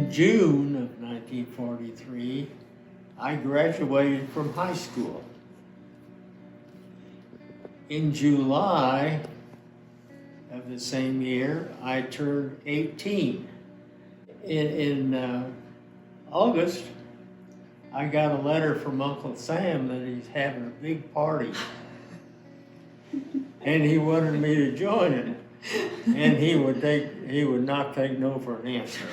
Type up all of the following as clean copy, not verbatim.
In June of 1943, I graduated from high school. In July of the same year, I turned 18. In August, I got a letter from Uncle Sam that he's having a big party. And he wanted me to join it. And he would not take no for an answer.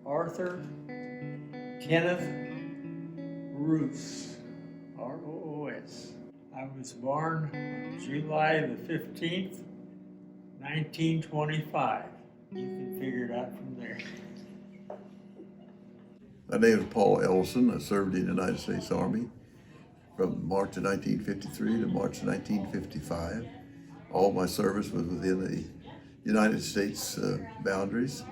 Arthur Kenneth Roos, R-O-O-S. I was born on July the 15th, 1925. You can figure it out from there. My name is Paul Ellison. I served in the United States Army from March of 1953 to March of 1955. All my service was within the United States boundaries.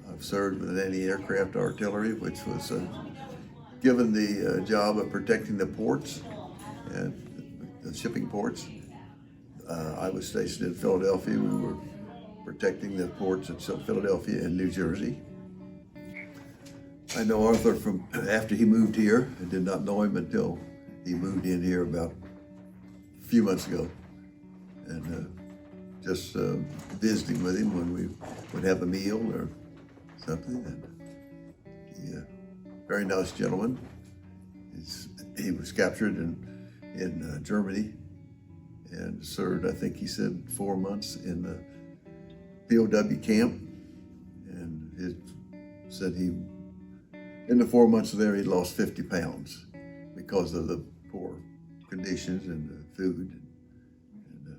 I've served with anti-aircraft artillery, which was given the job of protecting the ports and the shipping ports. I was stationed in Philadelphia. We were protecting the ports at Philadelphia and New Jersey. I know Arthur from after he moved here. I did not know him until he moved in here about a few months ago. And just visiting with him when we would have a meal or something. And very nice gentleman. He was captured in Germany and served, I think he said, 4 months in the POW camp. And he said in the 4 months there, he lost 50 pounds because of the poor conditions and the food. And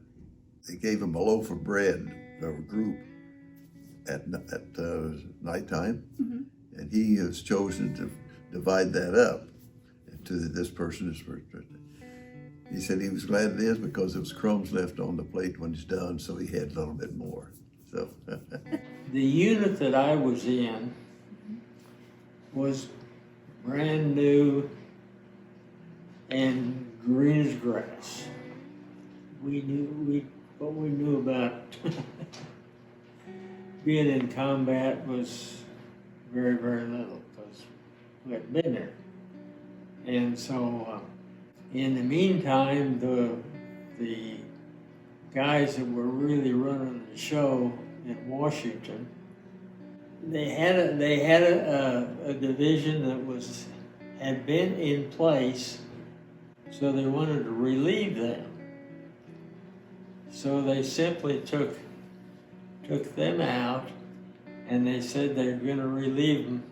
they gave him a loaf of bread, a group, at nighttime. Mm-hmm. And he has chosen to divide that up to this person. He said he was glad it is because there was crumbs left on the plate when it's done, so he had a little bit more. So the unit that I was in was brand new and green as grass. What we knew about being in combat was very, very little because we hadn't been there. And so in the meantime, the guys that were really running the show in Washington, they had a division that had been in place, so they wanted to relieve them. So they simply took them out, and they said they're going to relieve them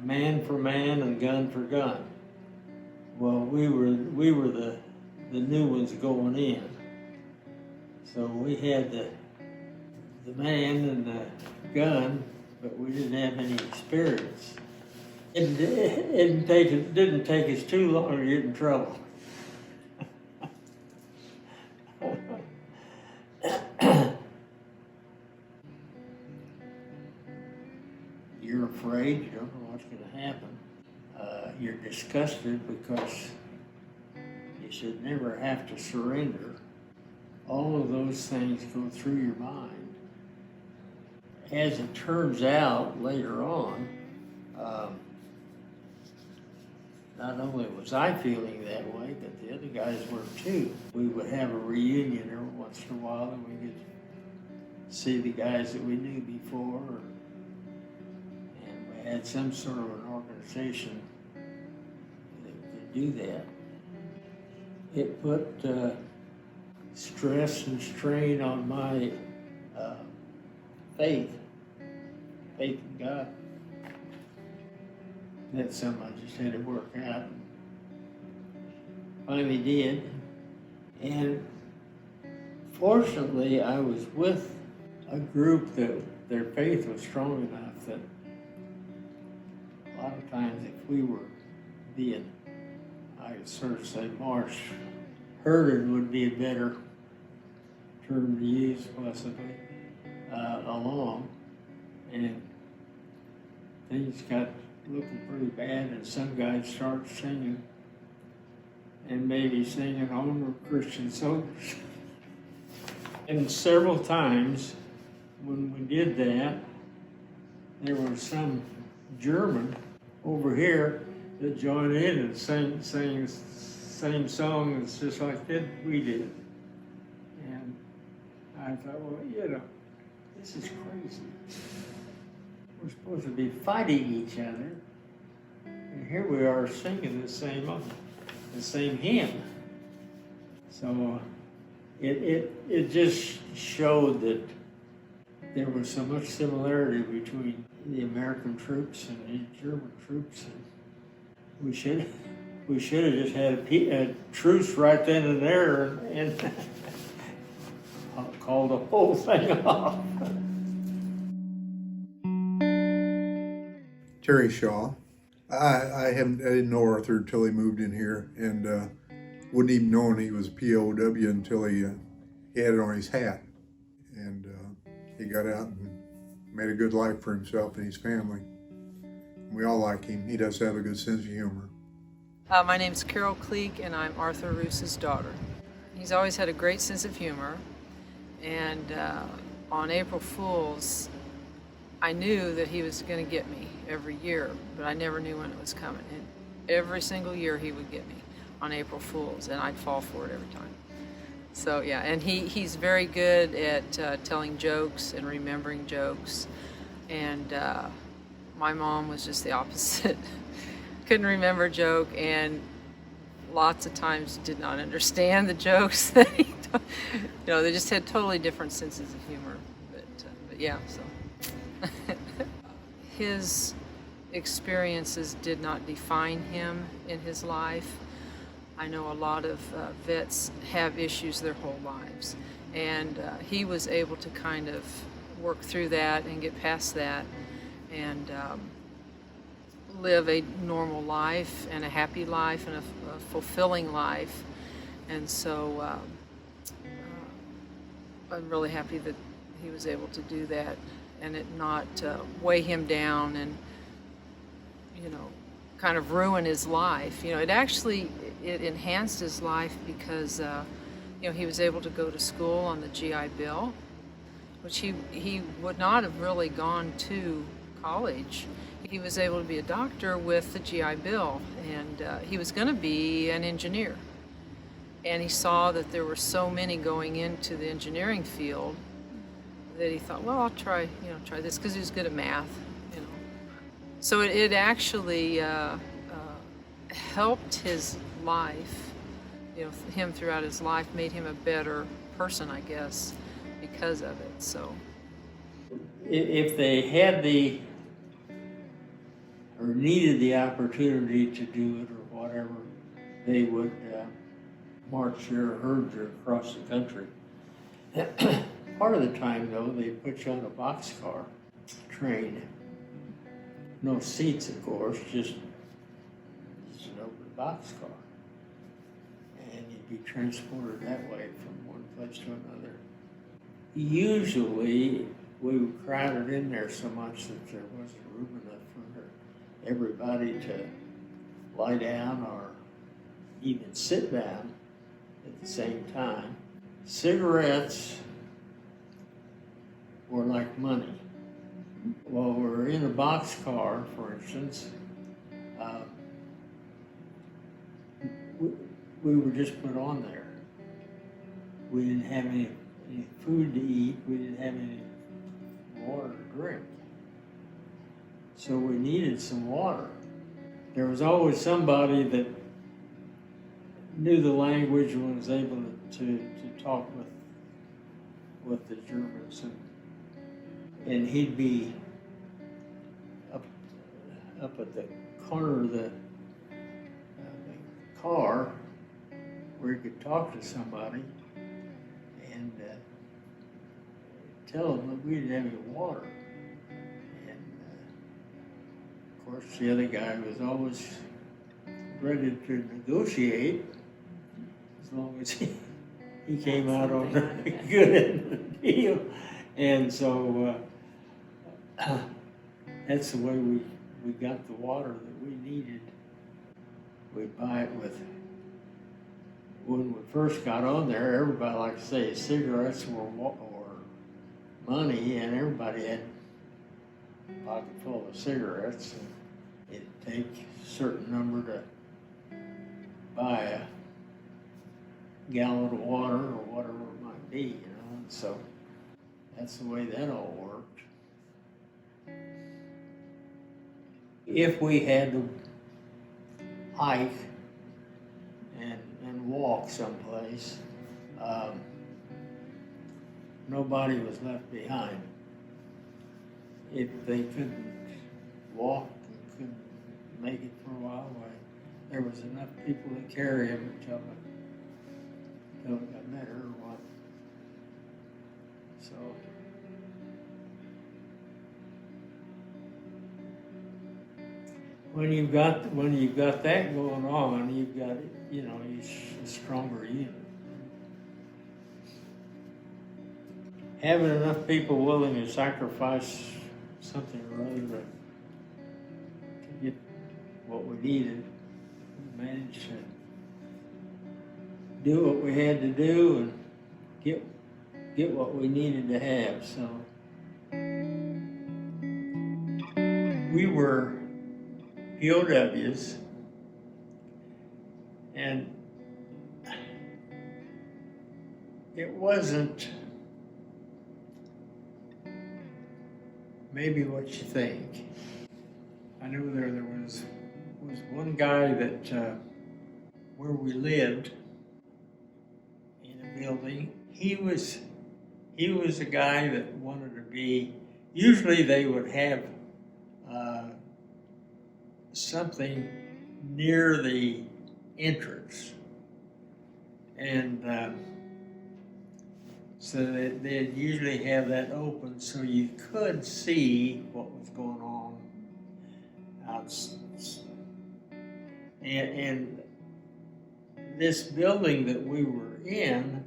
man for man and gun for gun. Well, we were the new ones going in, so we had the man and the gun, but we didn't have any experience. It didn't take us too long to get in trouble. You're afraid, you don't know what's going to happen. You're disgusted because you should never have to surrender. All of those things go through your mind. As it turns out later on, not only was I feeling that way, but the other guys were too. We would have a reunion every once in a while, and we could see the guys that we knew before, and we had some sort of an organization that could do that. It put stress and strain on my faith in God. That's something I just had to work out. Finally did. And fortunately, I was with a group that their faith was strong enough that a lot of times if we were being, I would sort of say, herded would be a better term to use possibly, along, and things got looking pretty bad, and some guys started singing, and maybe singing older Christian songs. And several times when we did that, there was some German over here that joined in and sang same songs just like that we did. And I thought, well, this is crazy. We're supposed to be fighting each other, and here we are singing the same hymn. So it just showed that there was so much similarity between the American troops and the German troops, and we should have just had a truce right then and there and called the whole thing off. Terry Shaw. I didn't know Arthur until he moved in here, and wouldn't even known he was a POW until he had it on his hat, and he got out and made a good life for himself and his family. We all like him. He does have a good sense of humor. My name's Carol Cleek, and I'm Arthur Roos's daughter. He's always had a great sense of humor, and on April Fool's, I knew that he was going to get me every year, but I never knew when it was coming. And every single year he would get me on April Fool's, and I'd fall for it every time. So yeah, and he's very good at telling jokes and remembering jokes, and my mom was just the opposite. Couldn't remember a joke, and lots of times did not understand the jokes that he told. They just had totally different senses of humor. But yeah, so. His experiences did not define him in his life. I know a lot of vets have issues their whole lives, and he was able to kind of work through that and get past that and live a normal life and a happy life and a fulfilling life. And so I'm really happy that he was able to do that and it not weigh him down and kind of ruin his life. It enhanced his life because he was able to go to school on the GI Bill, which he would not have really gone to college. He was able to be a doctor with the GI Bill, and he was going to be an engineer. And he saw that there were so many going into the engineering field that he thought, well, I'll try this, because he was good at math, So it actually helped his life, him throughout his life, made him a better person, I guess, because of it. So if they had or needed the opportunity to do it or whatever, they would march their herds across the country. Part of the time, though, they put you on a boxcar train. No seats, of course, just an open boxcar. And you'd be transported that way from one place to another. Usually, we were crowded in there so much that there wasn't room enough for everybody to lie down or even sit down at the same time. Cigarettes were like money. While we were in a boxcar, for instance, we were just put on there. We didn't have any food to eat. We didn't have any water to drink. So we needed some water. There was always somebody that knew the language and was able to talk with the Germans, and he'd be up at the corner of the car where he could talk to somebody and tell them that we didn't have any water. And of course, the other guy was always ready to negotiate as long as he came out on the good end of the deal. And so that's the way we got the water that we needed. We buy it with, when we first got on there, everybody, like I say, cigarettes or money, and everybody had a pocket full of cigarettes, and it'd take a certain number to buy a gallon of water or whatever it might be, and so that's the way that all worked. If we had to hike and walk someplace, nobody was left behind. If they couldn't walk and couldn't make it for a while, there was enough people to carry them until it got better or what. So when you've got that going on, you've got, you're a stronger unit. Having enough people willing to sacrifice something or other to get what we needed, we managed to do what we had to do and get what we needed to have. So we were POWs, and it wasn't maybe what you think. I know there was one guy that where we lived in a building. He was a guy that wanted to be. Usually they would have something near the entrance, and so they'd usually have that open so you could see what was going on outside. And this building that we were in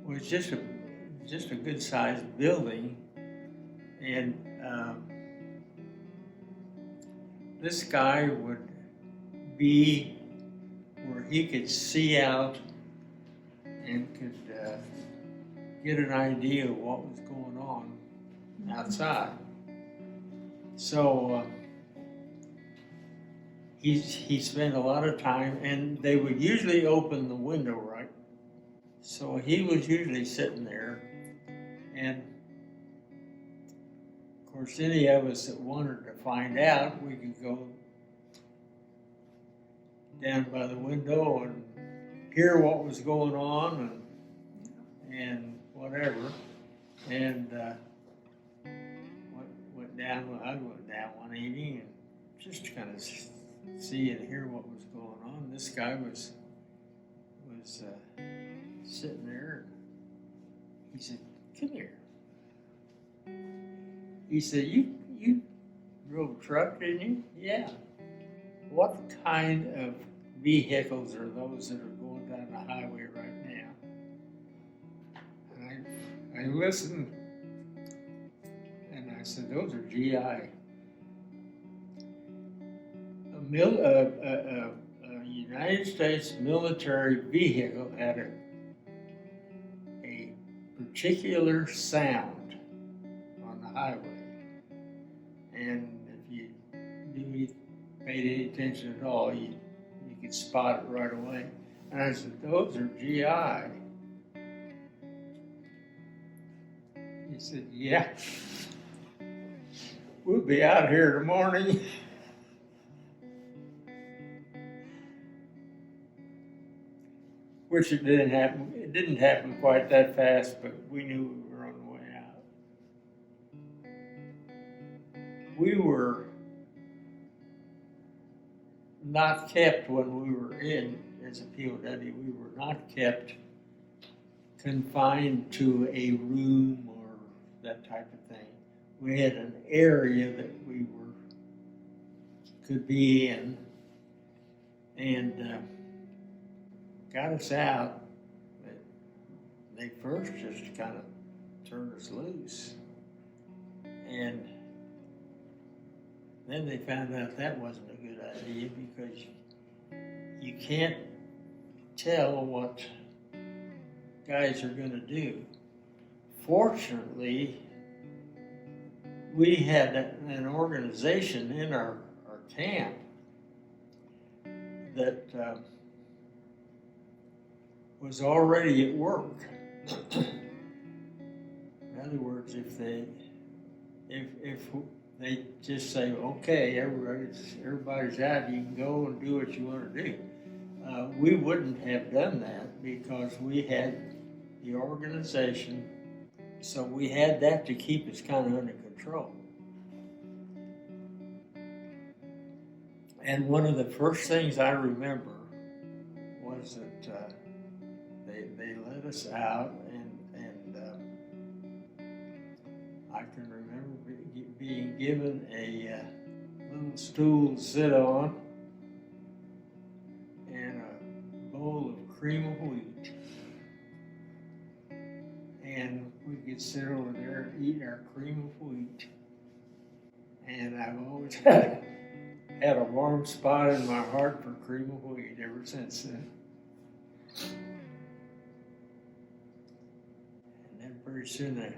was just a good sized building, and this guy would be where he could see out and could get an idea of what was going on outside. So he spent a lot of time, and they would usually open the window, right? So he was usually sitting there, and of course any of us that wanted to find out, we could go down by the window and hear what was going on and whatever. And went down. I went down one evening and just to kind of see and hear what was going on. This guy was sitting there, and he said, "Come here." He said, "You drove a truck, didn't you?" "Yeah." "What kind of vehicles are those that are going down the highway right now?" And I listened, and I said, "Those are GI. A United States military vehicle had a particular sound on the highway, and if you paid any attention at all, you could spot it right away." And I said, "Those are GI." He said, "Yeah, we'll be out here in the morning." Which it didn't happen. It didn't happen quite that fast, but we knew we were on the way out. We were not kept when we were in as a POW. We were not kept confined to a room or that type of thing. We had an area that we could be in, and got us out. But they first just kind of turned us loose, and then they found out that wasn't a good idea because you can't tell what guys are going to do. Fortunately, we had an organization in our camp that was already at work. In other words, if they just say, okay, everybody's out, you can go and do what you want to do. We wouldn't have done that because we had the organization, so we had that to keep us kind of under control. And one of the first things I remember was that they let us out, and I can remember being given a little stool to sit on and a bowl of cream of wheat. And we could sit over there and eat our cream of wheat. And I've always had a warm spot in my heart for cream of wheat ever since then. And then pretty soon the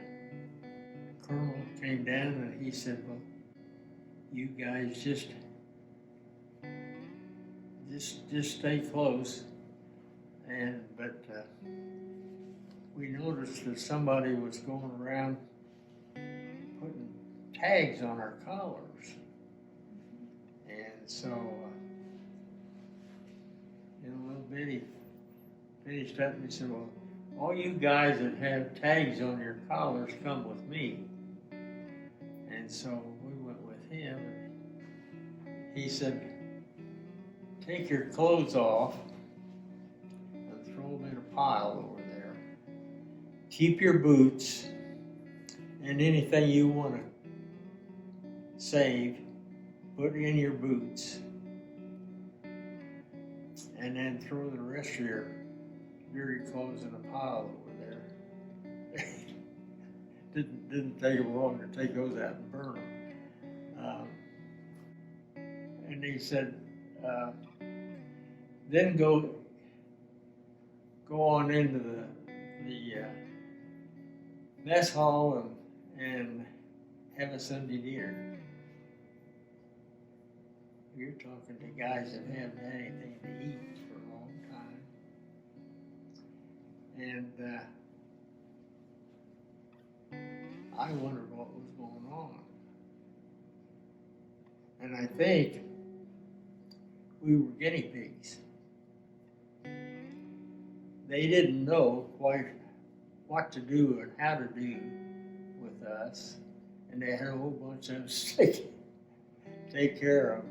colonel came down and he said, well, you guys just stay close. But we noticed that somebody was going around putting tags on our collars. And so, in a little bit, he finished up and he said, well, all you guys that have tags on your collars, come with me. And so we went with him. And he said, take your clothes off and throw them in a pile over there. Keep your boots and anything you want to save, put in your boots, and then throw the rest of your dirty clothes in a pile over there. Didn't take them long to take those out and burn them. And he said, then go on into the mess hall and have a Sunday dinner. You're talking to guys that haven't had anything to eat for a long time. And I wondered what was going on. And I think we were guinea pigs. They didn't know quite what to do and how to do with us. And they had a whole bunch of us take care of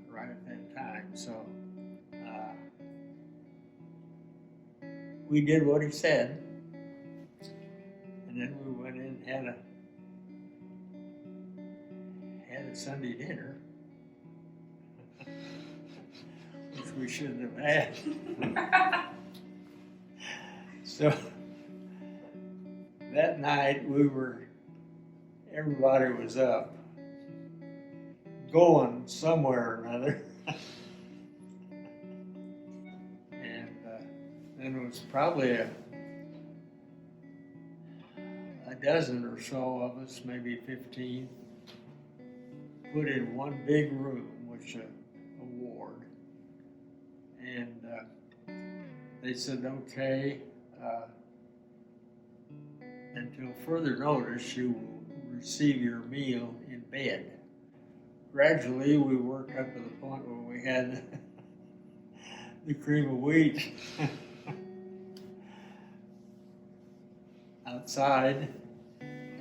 right at that time. So we did what he said, and then we went in and had a Sunday dinner, which we shouldn't have had. So that night everybody was up, going somewhere or another. And then it was probably a dozen or so of us, maybe 15, put in one big room, which a ward. And they said, okay, until further notice, you will receive your meal in bed. Gradually, we worked up to the point where we had the cream of wheat outside,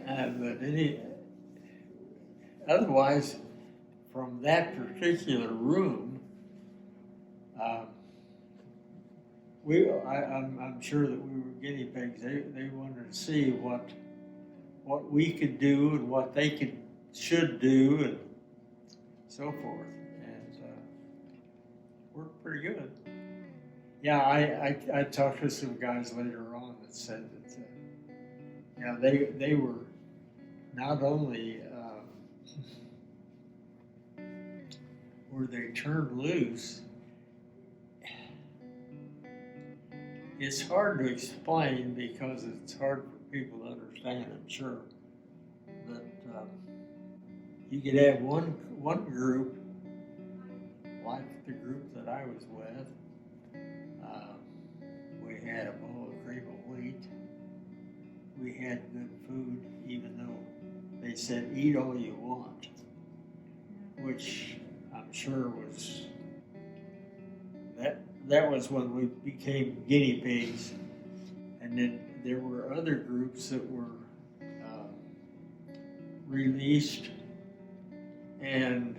but otherwise, from that particular room, I'm sure that we were guinea pigs. They wanted to see what we could do and what they should do and so forth. And worked pretty good. Yeah, I talked to some guys later on that said that, yeah, they were not only were they turned loose. It's hard to explain because it's hard for people to understand, I'm sure. But you could have one group, like the group that I was with. We had a bowl of cream of wheat. We had good food, even though they said eat all you want, which I'm sure was that was when we became guinea pigs. And then there were other groups that were released and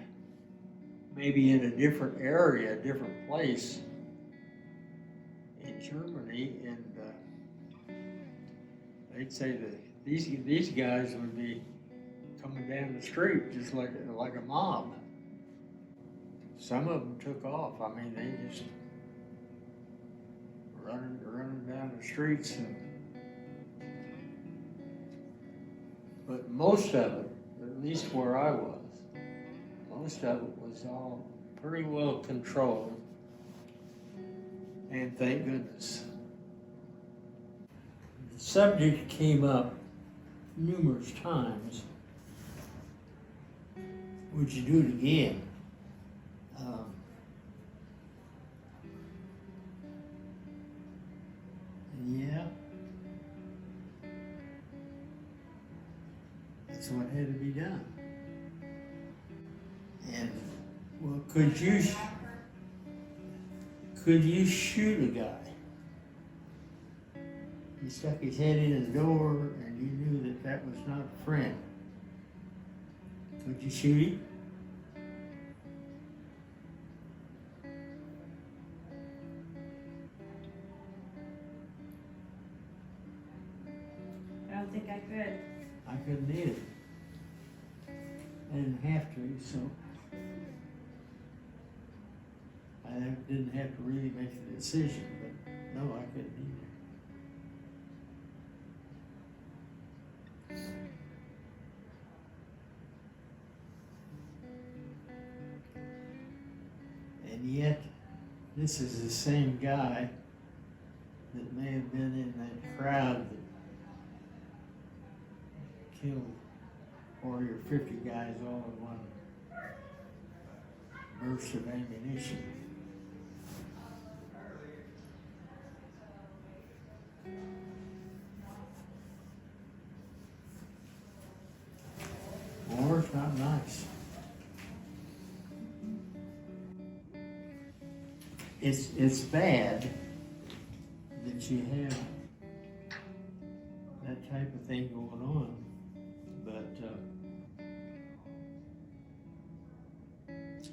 maybe in a different area, a different place in Germany, and they'd say that these guys would be coming down the street just like a mob. Some of them took off. I mean, they just running down the streets, but most of it, at least where I was, most of it was all pretty well controlled, and thank goodness. The subject came up numerous times. Would you do it again? Yeah. That's what had to be done. And, well, could you shoot a guy? He stuck his head in the door and you knew that was not a friend. Could you shoot him? I don't think I could. I couldn't either. I didn't have to, so I didn't have to really make the decision, but no, I couldn't either. And yet, this is the same guy that may have been in that crowd that killed 40 or 50 guys all in one burst of ammunition. War's not nice. It's bad that you have that type of thing going on, but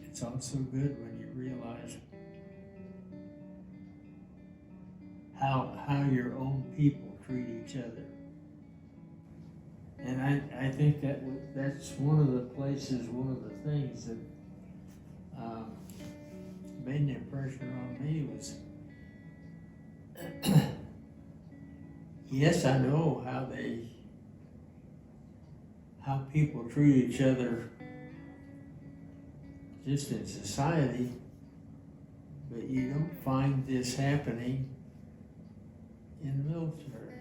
it's also good when you realize how your own people treat each other. And I think that's one of the places, one of the things that made an impression on me was, yes, I know how people treat each other just in society, but you don't find this happening in the military.